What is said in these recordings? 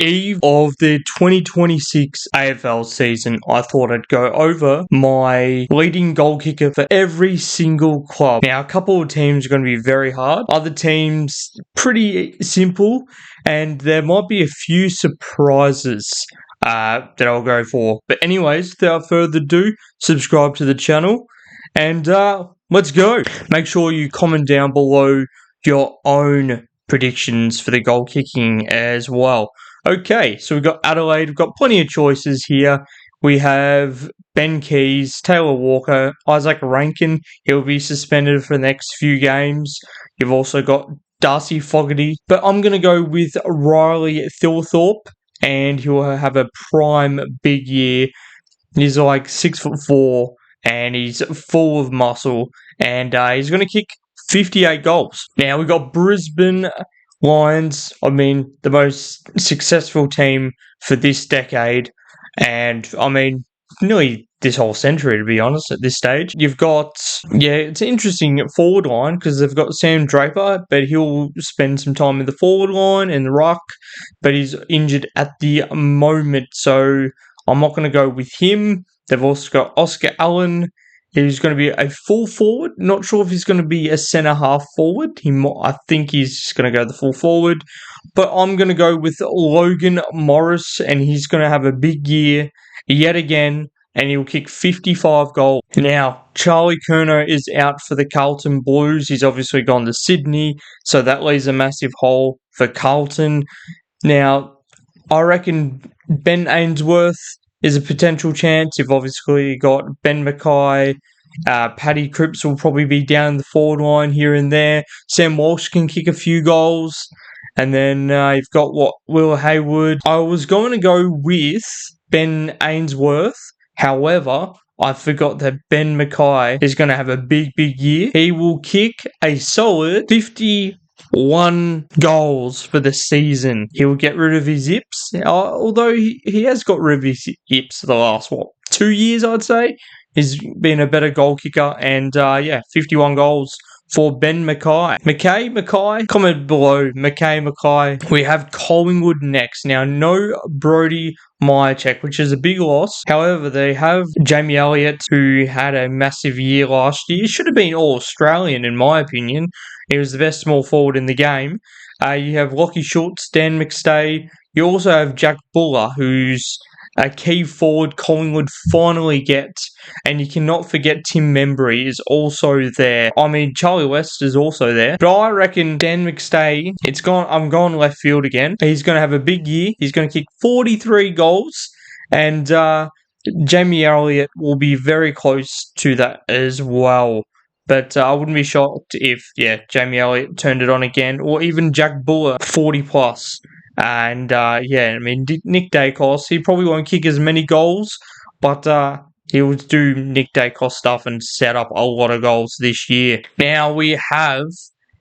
eve of the 2026 AFL season, I thought I'd go over my leading goal kicker for every single club. Now, a couple of teams are going to be very hard. Other teams, pretty simple. And there might be a few surprises that I'll go for. But anyways, without further ado, subscribe to the channel. And let's go. Make sure you comment down below your own predictions for the goal kicking as well. Okay, so we've got Adelaide. We've got plenty of choices here. We have Ben Keys, Taylor Walker, Isaac Rankin. He'll be suspended for the next few games. You've also got Darcy Fogarty. But I'm going to go with Riley Thilthorpe, and he'll have a prime big year. He's like 6'4", and he's full of muscle, and he's going to kick 58 goals. Now, we've got Brisbane Lions, the most successful team for this decade, and nearly this whole century, to be honest, at this stage. You've got, it's an interesting forward line because they've got Sam Draper, but he'll spend some time in the forward line and the ruck, but he's injured at the moment, so I'm not going to go with him. They've also got Oscar Allen. He's going to be a full forward. Not sure if he's going to be a centre-half forward. I think he's just going to go the full forward. But I'm going to go with Logan Morris, and he's going to have a big year yet again, and he'll kick 55 goals. Now, Charlie Curnow is out for the Carlton Blues. He's obviously gone to Sydney, so that leaves a massive hole for Carlton. Now, I reckon Ben Ainsworth is a potential chance. You've obviously got Ben Mackay. Paddy Cripps will probably be down the forward line here and there. Sam Walsh can kick a few goals. And then you've got Will Hayward. I was going to go with Ben Ainsworth. However, I forgot that Ben Mackay is going to have a big, big year. He will kick a solid 51 goals for the season. He will get rid of his yips, although he has got rid of his yips the last, 2 years, I'd say. He's been a better goal kicker, and 51 goals for Ben Mackay. Mackay, comment below, Mackay. We have Collingwood next. Now, no Brody Myercheck, which is a big loss. However, they have Jamie Elliott, who had a massive year last year. Should have been All-Australian, in my opinion. He was the best small forward in the game. You have Lockie Schultz, Dan McStay. You also have Jack Buller, who's a key forward Collingwood finally gets. And you cannot forget Tim Membry is also there. Charlie West is also there. But I reckon Dan McStay, I'm going left field again. He's going to have a big year. He's going to kick 43 goals. And Jamie Elliott will be very close to that as well. But I wouldn't be shocked if, Jamie Elliott turned it on again. Or even Jack Buller, 40 plus. And, Nick Dacos, he probably won't kick as many goals. But he'll do Nick Dacos stuff and set up a lot of goals this year. Now we have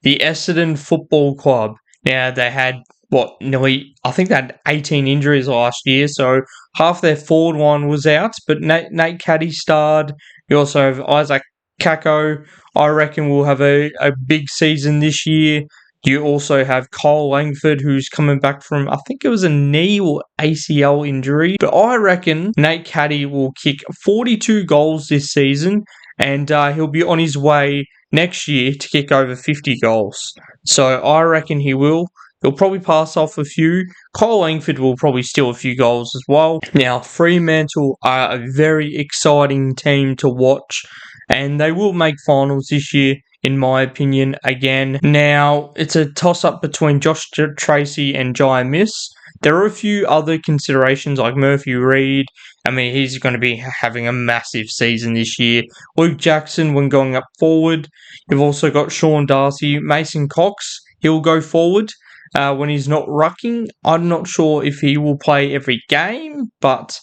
the Essendon Football Club. Now they had, I think they had 18 injuries last year. So half their forward line was out. But Nate Caddy starred. You also have Isaac Kako. I reckon will have a big season this year. You also have Kyle Langford, who's coming back from, I think it was a knee or ACL injury. But I reckon Nate Caddy will kick 42 goals this season, and he'll be on his way next year to kick over 50 goals. So I reckon he will. He'll probably pass off a few. Kyle Langford will probably steal a few goals as well. Now, Fremantle are a very exciting team to watch, and they will make finals this year, in my opinion, again. Now, it's a toss-up between Josh Tracy and Jai Miss. There are a few other considerations like Murphy Reid. He's going to be having a massive season this year. Luke Jackson when going up forward. You've also got Sean Darcy. Mason Cox, he'll go forward when he's not rucking. I'm not sure if he will play every game, but,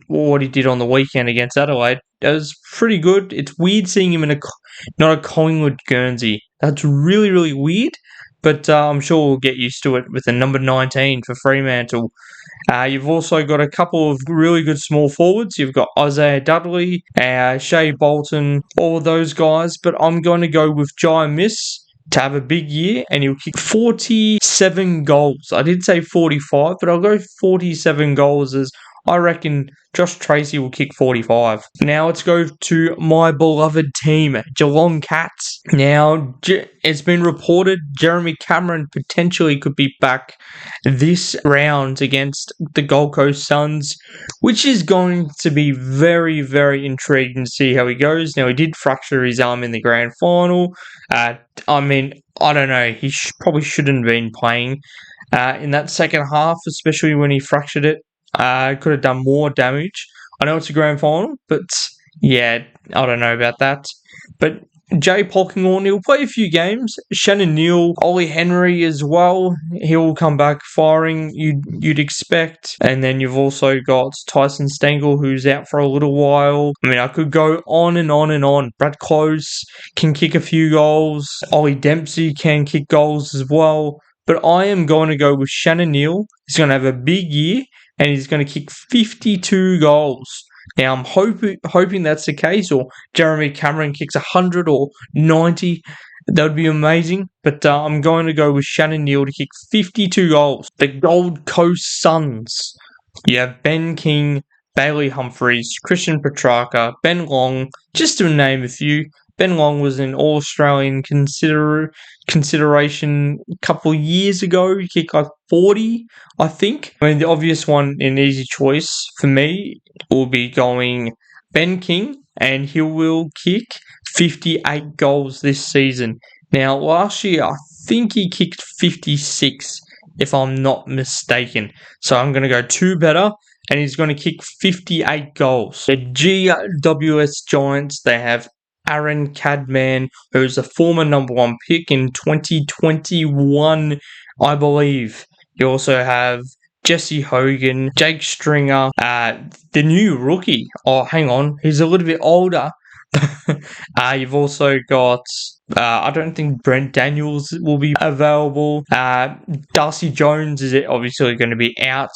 what he did on the weekend against Adelaide, that was pretty good. It's weird seeing him in not a Collingwood Guernsey. That's really, really weird, but I'm sure we'll get used to it with the number 19 for Fremantle. You've also got a couple of really good small forwards. You've got Isaiah Dudley, Shea Bolton, all of those guys, but I'm going to go with Jai Miss. to have a big year, and he'll kick 47 goals. I did say 45, but I'll go 47 goals, as I reckon Josh Tracy will kick 45. Now let's go to my beloved team, Geelong Cats. Now, it's been reported Jeremy Cameron potentially could be back this round against the Gold Coast Suns, which is going to be very, very intriguing to see how he goes. Now, he did fracture his arm in the grand final. I mean, I don't know. He probably shouldn't have been playing in that second half, especially when he fractured it. Could have done more damage. I know it's a grand final, but yeah, I don't know about that. But Jay Polkinghorne, he'll play a few games. Shannon Neal, Ollie Henry as well. He'll come back firing, you'd expect. And then you've also got Tyson Stengel, who's out for a little while. I mean, I could go on and on and on. Brad Close can kick a few goals. Ollie Dempsey can kick goals as well. But I am going to go with Shannon Neal. He's going to have a big year, and he's going to kick 52 goals. Now, I'm hoping that's the case, or Jeremy Cameron kicks 100 or 90. That would be amazing. But I'm going to go with Shannon Neal to kick 52 goals. The Gold Coast Suns. You have Ben King, Bailey Humphries, Christian Petrarca, Ben Long, just to name a few. Ben Long was an All-Australian consideration a couple of years ago. He kicked like 40, I think. I mean, the obvious one, an easy choice for me, will be going Ben King, and he will kick 58 goals this season. Now, last year, I think he kicked 56, if I'm not mistaken. So I'm going to go two better, and he's going to kick 58 goals. The GWS Giants, they have Aaron Cadman, who's a former number one pick in 2021, I believe. You also have Jesse Hogan, Jake Stringer, the new rookie. Oh, hang on, he's a little bit older. You've also got, I don't think Brent Daniels will be available. Darcy Jones is obviously going to be out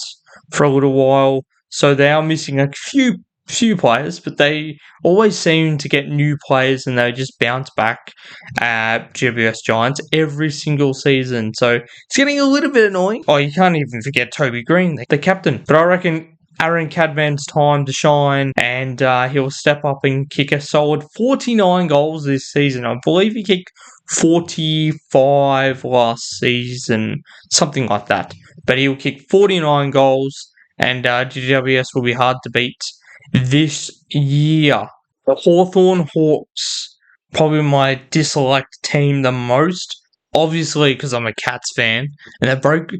for a little while. So they are missing a few players, but they always seem to get new players and they just bounce back GWS Giants every single season. So it's getting a little bit annoying. Oh, you can't even forget Toby Green, the captain. But I reckon Aaron Cadman's time to shine, and he'll step up and kick a solid 49 goals this season. I believe he kicked 45 last season, something like that. But he'll kick 49 goals, and GWS will be hard to beat this year. The Hawthorn Hawks, probably my disliked team the most. Obviously, because I'm a Cats fan, and they broke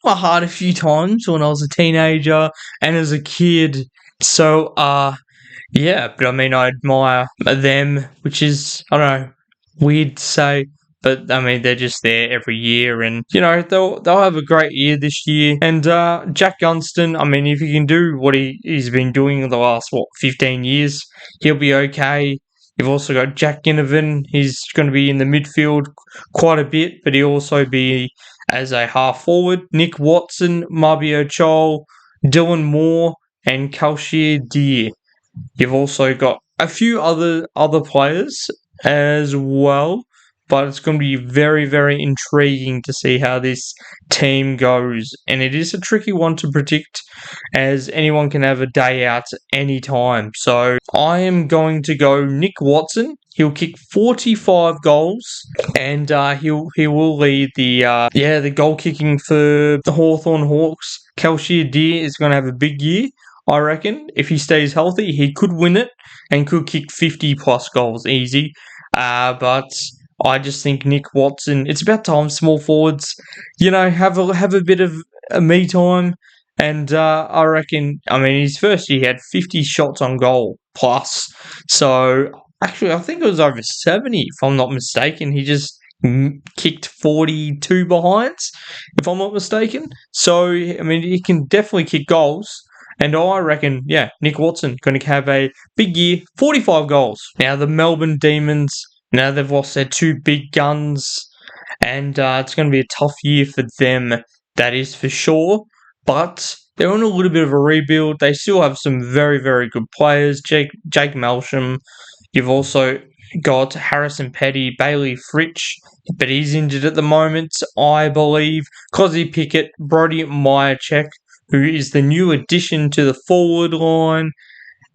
my heart a few times when I was a teenager and as a kid. So, yeah, but I mean, I admire them, which is, I don't know, weird to say. But, I mean, they're just there every year, and, they'll have a great year this year. And Jack Gunston, I mean, if he can do what he's been doing in the last, 15 years, he'll be okay. You've also got Jack Ginnivan. He's going to be in the midfield quite a bit, but he'll also be as a half forward. Nick Watson, Mabio Chol, Dylan Moore, and Kalshir Deer. You've also got a few other players as well, but it's going to be very, very intriguing to see how this team goes. And it is a tricky one to predict, as anyone can have a day out any time. So I am going to go Nick Watson. He'll kick 45 goals, and he will lead the goal kicking for the Hawthorn Hawks. Kalshir Deer is going to have a big year, I reckon. If he stays healthy, he could win it and could kick 50 plus goals easy. But I just think Nick Watson, it's about time small forwards, have a bit of a me time. And I reckon, I mean, his first year he had 50 shots on goal plus. So actually, I think it was over 70, if I'm not mistaken. He just kicked 42 behinds, if I'm not mistaken. So, I mean, he can definitely kick goals. And I reckon, Nick Watson going to have a big year, 45 goals. Now, the Melbourne Demons, now they've lost their two big guns, and it's going to be a tough year for them, that is for sure. But they're on a little bit of a rebuild. They still have some very, very good players. Jake Melsham. You've also got Harrison Petty, Bailey Fritsch, but he's injured at the moment, I believe. Cozzy Pickett, Brody Myercheck, who is the new addition to the forward line.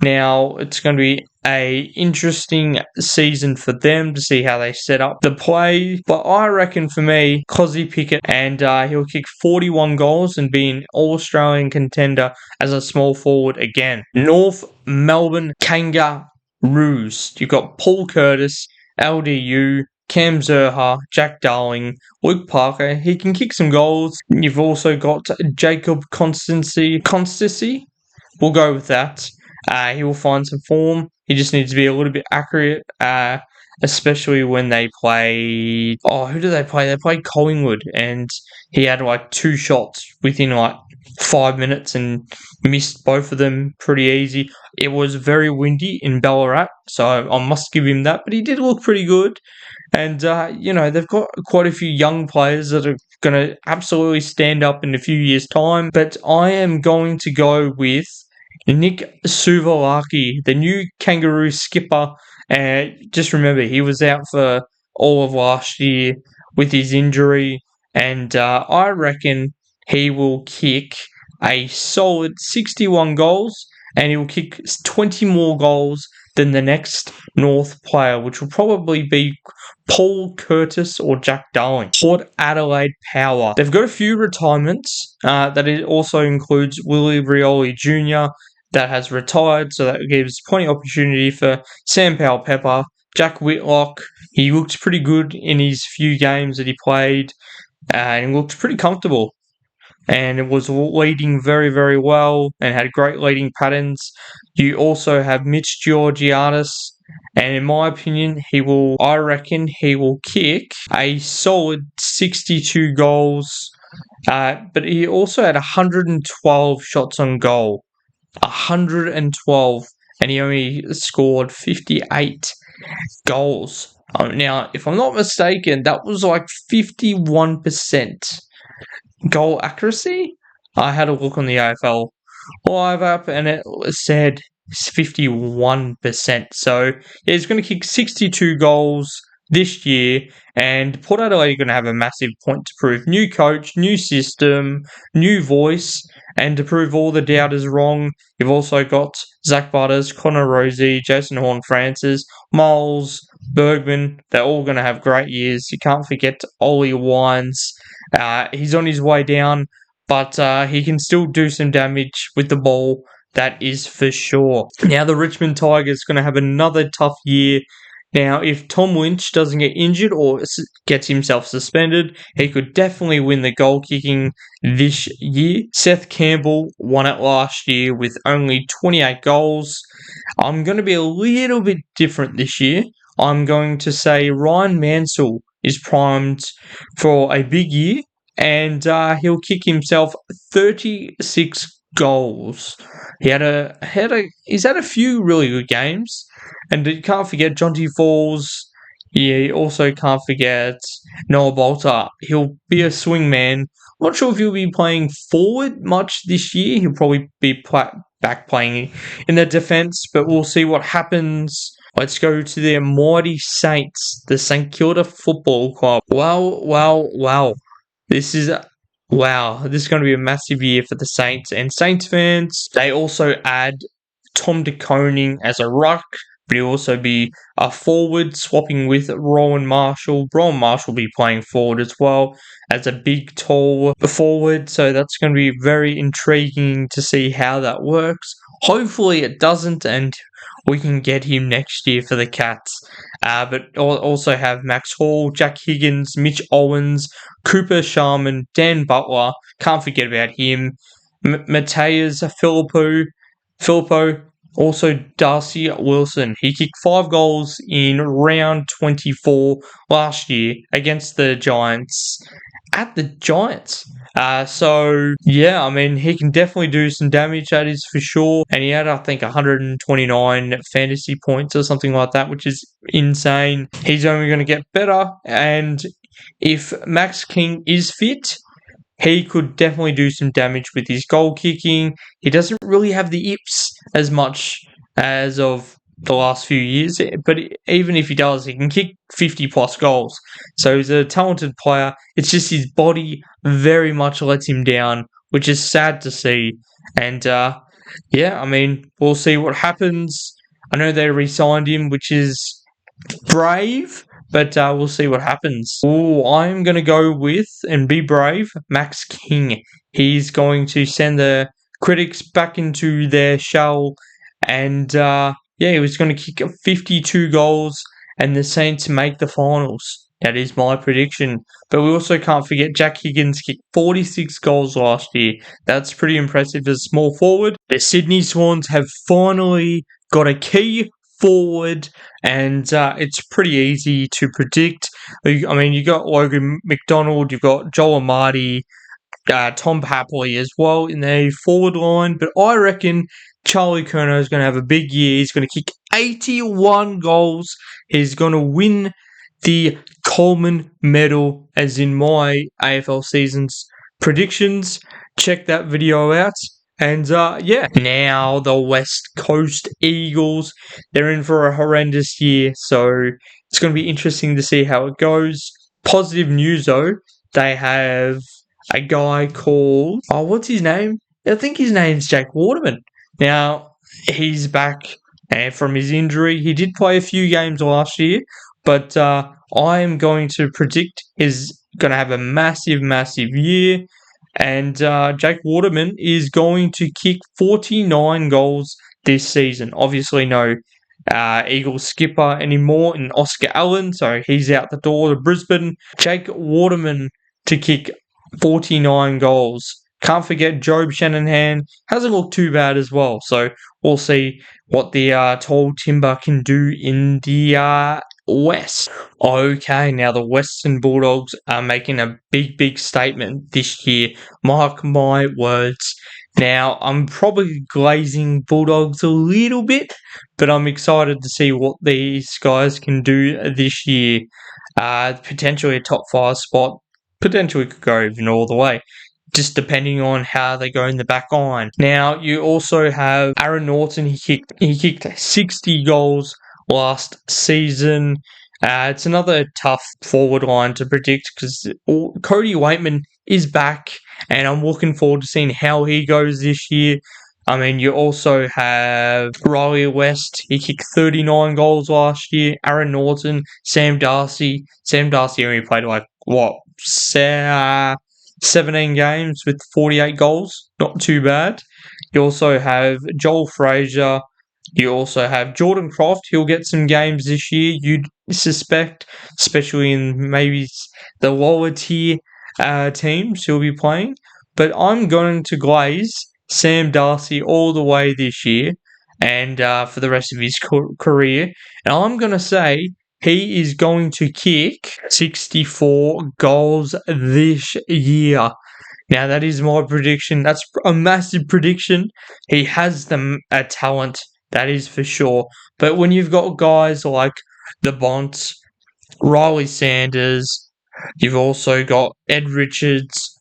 Now, it's going to be a interesting season for them to see how they set up the play. But I reckon for me, Cozzy Pickett, and he'll kick 41 goals and be an All-Australian contender as a small forward again. North Melbourne Kangaroos. You've got Paul Curtis, LDU, Cam Zerha, Jack Darling, Luke Parker. He can kick some goals. You've also got Jacob Constancy. We'll go with that. He will find some form. He just needs to be a little bit accurate, especially when they play. Oh, who do they play? They played Collingwood, and he had like 2 shots within like 5 minutes and missed both of them pretty easy. It was very windy in Ballarat, so I must give him that, but he did look pretty good. And, they've got quite a few young players that are going to absolutely stand up in a few years' time. But I am going to go with Nick Suvalaki, the new Kangaroo skipper. Just remember, he was out for all of last year with his injury. And I reckon he will kick a solid 61 goals. And he will kick 20 more goals than the next North player, which will probably be Paul Curtis or Jack Darling. Port Adelaide Power. They've got a few retirements. That it also includes Willie Rioli Jr. that has retired, so that gives plenty of opportunity for Sam Powell-Pepper, Jack Whitlock. He looked pretty good in his few games that he played, and he looked pretty comfortable. And it was leading very, very well and had great leading patterns. You also have Mitch Georgiadis, and in my opinion, I reckon he will kick a solid 62 goals, but he also had 112 shots on goal. 112, and he only scored 58 goals. Now, if I'm not mistaken, that was like 51% goal accuracy. I had a look on the AFL Live app and it said 51%. So yeah, he's going to kick 62 goals this year, and Port Adelaide are going to have a massive point to prove. New coach, new system, new voice, and to prove all the doubters wrong, you've also got Zach Butters, Connor Rosie, Jason Horn-Francis, Miles, Bergman. They're all going to have great years. You can't forget Ollie Wines. He's on his way down, but he can still do some damage with the ball. That is for sure. Now the Richmond Tigers going to have another tough year. Now, if Tom Lynch doesn't get injured or gets himself suspended, he could definitely win the goal kicking this year. Seth Campbell won it last year with only 28 goals. I'm going to be a little bit different this year. I'm going to say Ryan Mansell is primed for a big year, and he'll kick himself 36 goals. He's had a few really good games, and you can't forget Jonty Falls. Yeah, you also can't forget Noah Bolter. He'll be a swing man. I'm not sure if he'll be playing forward much this year. He'll probably be back playing in the defence, but we'll see what happens. Let's go to the mighty Saints, the St Kilda Football Club. Wow. This is going to be a massive year for the Saints and Saints fans. They also add Tom De Koning as a ruck, but he'll also be a forward, swapping with Rowan Marshall. Rowan Marshall will be playing forward as well as a big, tall forward, so that's going to be very intriguing to see how that works. Hopefully it doesn't, and we can get him next year for the Cats. But also have Max Hall, Jack Higgins, Mitch Owens, Cooper Sharman, Dan Butler. Can't forget about him. Mateus Filippo. Also, Darcy Wilson. He kicked 5 goals in round 24 last year against the Giants. At the Giants. He can definitely do some damage, that is for sure. And he had, I think, 129 fantasy points or something like that, which is insane. He's only going to get better. And if Max King is fit, he could definitely do some damage with his goal kicking. He doesn't really have the yips as much as of the last few years. But even if he does, he can kick 50 plus goals. So he's a talented player. It's just his body very much lets him down, which is sad to see. And yeah, I mean, we'll see what happens. I know they re-signed him, which is brave, but we'll see what happens. Oh, I'm going to go with, and be brave, Max King. He's going to send the critics back into their shell, and yeah, he was going to kick 52 goals, and the Saints make the finals. That is my prediction. But we also can't forget Jack Higgins kicked 46 goals last year. That's pretty impressive as a small forward. The Sydney Swans have finally got a key forward, and it's pretty easy to predict. I mean, you got Logan McDonald, you've got Joel Amati, Tom Papley as well in the forward line, but I reckon Charlie Curnow is going to have a big year. He's going to kick 81 goals. He's going to win the Coleman Medal, as in my AFL season's predictions. Check that video out. And yeah, now the West Coast Eagles, they're in for a horrendous year, so it's going to be interesting to see how it goes. Positive news though, they have a guy called, what's his name? I think his name's Jake Waterman. Now, he's back from his injury. He did play a few games last year, but I am going to predict he's going to have a massive, massive year. And Jake Waterman is going to kick 49 goals this season. Obviously, no Eagles skipper anymore in Oscar Allen, so he's out the door to Brisbane. Jake Waterman to kick 49 goals. Can't forget Job Shanahan hasn't looked too bad as well. So we'll see what the tall timber can do in the West. Okay, now the Western Bulldogs are making a big, big statement this year. Mark my words. Now, I'm probably glazing Bulldogs a little bit, but I'm excited to see what these guys can do this year. Potentially a top 5 spot. Potentially could go even all the way, just depending on how they go in the back line. Now, you also have Aaron Norton. He kicked 60 goals last season. It's another tough forward line to predict because Cody Waitman is back, and I'm looking forward to seeing how he goes this year. I mean, you also have Riley West. He kicked 39 goals last year. Aaron Norton, Sam Darcy. Sam Darcy only played 17 games with 48 goals. Not too bad. You also have Joel Frazier. You also have Jordan Croft. He'll get some games this year, you'd suspect, especially in maybe the lower tier teams he'll be playing. But I'm going to glaze Sam Darcy all the way this year and for the rest of his career. And I'm going to say he is going to kick 64 goals this year. Now, that is my prediction. That's a massive prediction. He has the talent, that is for sure. But when you've got guys like the Bonts, Riley Sanders, you've also got Ed Richards,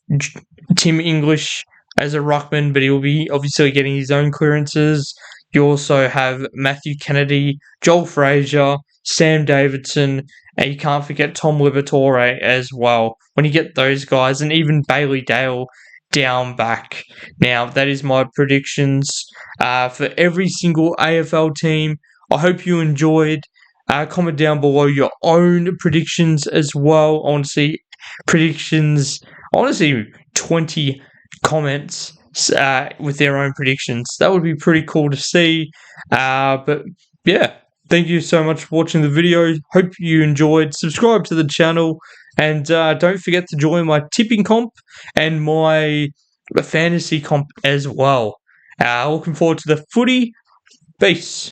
Tim English as a ruckman, but he'll be obviously getting his own clearances. You also have Matthew Kennedy, Joel Frazier, Sam Davidson, and you can't forget Tom Liberatore as well. When you get those guys, and even Bailey Dale down back. Now, that is my predictions for every single AFL team. I hope you enjoyed. Comment down below your own predictions as well. I want to see predictions. I want to see 20 comments with their own predictions. That would be pretty cool to see. But yeah, thank you so much for watching the video. Hope you enjoyed. Subscribe to the channel. And don't forget to join my tipping comp and my fantasy comp as well. Looking forward to the footy. Peace.